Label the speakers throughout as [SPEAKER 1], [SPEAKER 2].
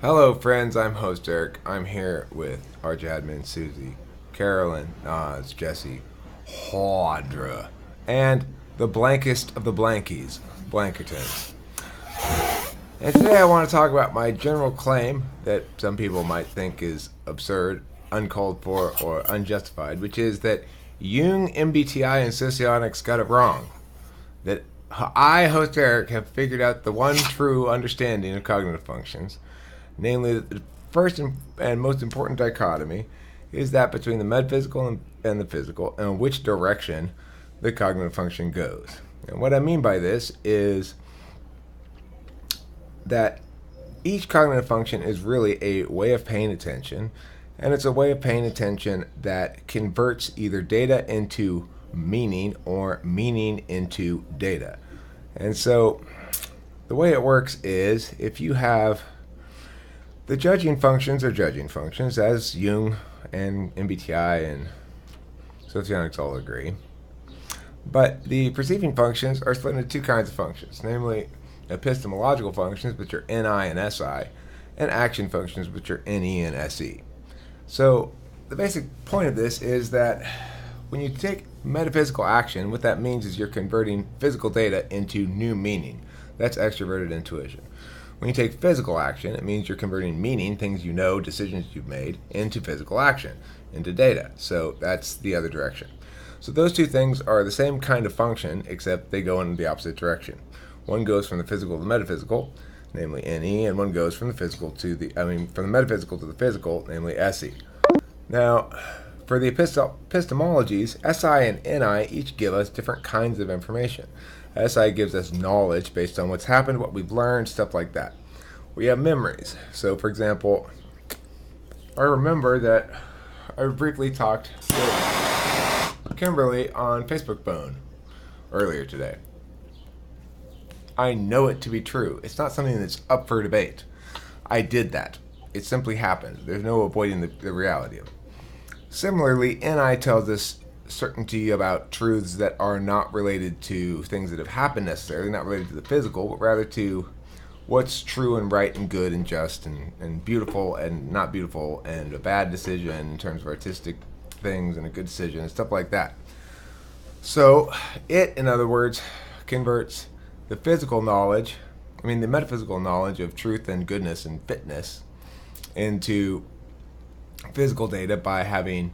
[SPEAKER 1] Hello, friends. I'm host Eric. I'm here with our admin Susie, Carolyn, Nas, Jesse, Audra, and the blankest of the blankies, Blankertons. And today I want to talk about my general claim that some people might think is absurd, uncalled for, or unjustified, which is that Jung, MBTI, and socionics got it wrong. That I, host Eric, have figured out the one true understanding of cognitive functions, namely that the first and most important dichotomy is that between the metaphysical and the physical, and which direction the cognitive function goes. And what I mean by this is that each cognitive function is really a way of paying attention, and it's a way of paying attention that converts either data into meaning or meaning into data. And so the way it works is if you have the judging functions are judging functions, as Jung and MBTI and socionics all agree. But the perceiving functions are split into two kinds of functions, namely epistemological functions, which are NI and SI, and action functions, which are NE and SE. So the basic point of this is that when you take metaphysical action, what that means is you're converting physical data into new meaning. That's extroverted intuition. When you take physical action, it means you're converting meaning, things you know, decisions you've made, into physical action, into data. So that's the other direction. So those two things are the same kind of function, except they go in the opposite direction. One goes from the physical to the metaphysical, namely NE, and one goes from the from the metaphysical to the physical, namely SE. Now, for the epistemologies, SI and NI each give us different kinds of information. SI gives us knowledge based on what's happened, what we've learned, stuff like that. We have memories. So, for example, I remember that I briefly talked with Kimberly on Facebook Phone earlier today. I know it to be true. It's not something that's up for debate. I did that. It simply happened. There's no avoiding the reality of it. Similarly, NI tells us certainty about truths that are not related to things that have happened necessarily, not related to the physical, but rather to what's true and right and good and just and beautiful and not beautiful, and a bad decision in terms of artistic things and a good decision and stuff like that. So it, in other words, converts the the metaphysical knowledge of truth and goodness and fitness into physical data by having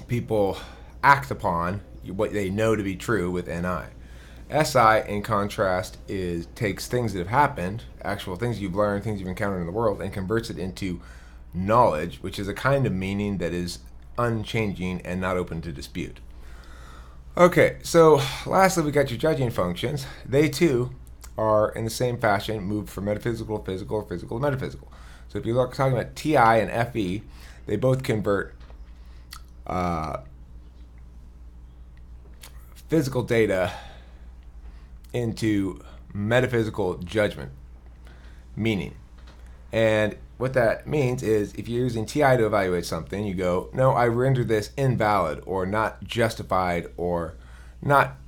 [SPEAKER 1] people act upon what they know to be true with NI. SI, in contrast, takes things that have happened, actual things you've learned, things you've encountered in the world, and converts it into knowledge, which is a kind of meaning that is unchanging and not open to dispute. Okay, so lastly, we got your judging functions. They too are, in the same fashion, moved from metaphysical to physical or physical to metaphysical. So if you're talking about TI and FE, they both convert physical data into metaphysical judgment, meaning. And what that means is if you're using TI to evaluate something, you go, no, I render this invalid or not justified or not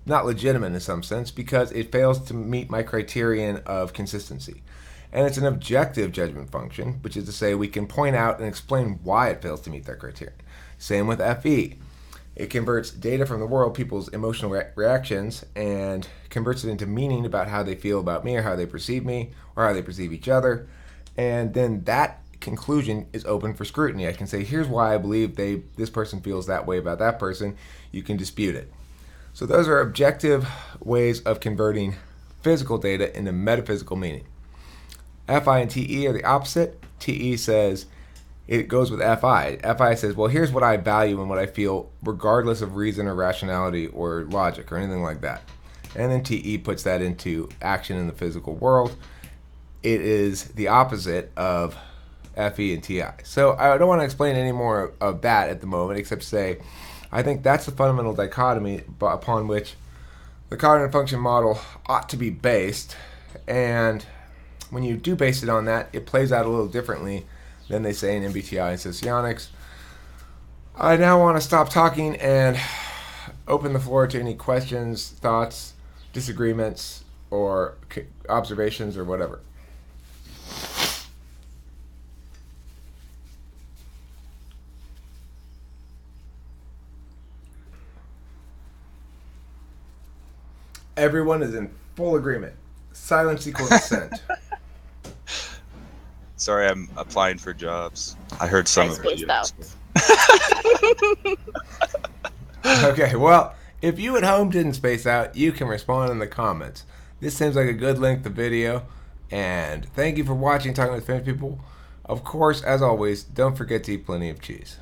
[SPEAKER 1] legitimate in some sense because it fails to meet my criterion of consistency. And it's an objective judgment function, which is to say we can point out and explain why it fails to meet that criterion. Same with FE. It converts data from the world, people's emotional reactions, and converts it into meaning about how they feel about me or how they perceive me or how they perceive each other. And then that conclusion is open for scrutiny. I can say, here's why I believe this person feels that way about that person. You can dispute it. So those are objective ways of converting physical data into metaphysical meaning. FI and TE are the opposite. TE says it goes with FI. FI says, well, here's what I value and what I feel regardless of reason or rationality or logic or anything like that. And then TE puts that into action in the physical world. It is the opposite of FE and TI. So I don't want to explain any more of that at the moment except to say I think that's the fundamental dichotomy upon which the cognitive function model ought to be based. And when you do base it on that, it plays out a little differently than they say in MBTI and socionics. I now want to stop talking and open the floor to any questions, thoughts, disagreements, or observations, or whatever. Everyone is in full agreement. Silence equals assent.
[SPEAKER 2] Sorry, I'm applying for jobs. I heard some of
[SPEAKER 3] spaced out.
[SPEAKER 1] Okay, well, if you at home didn't space out, you can respond in the comments. This seems like a good length of video, and thank you for watching Talking with Famous People. Of course, as always, don't forget to eat plenty of cheese.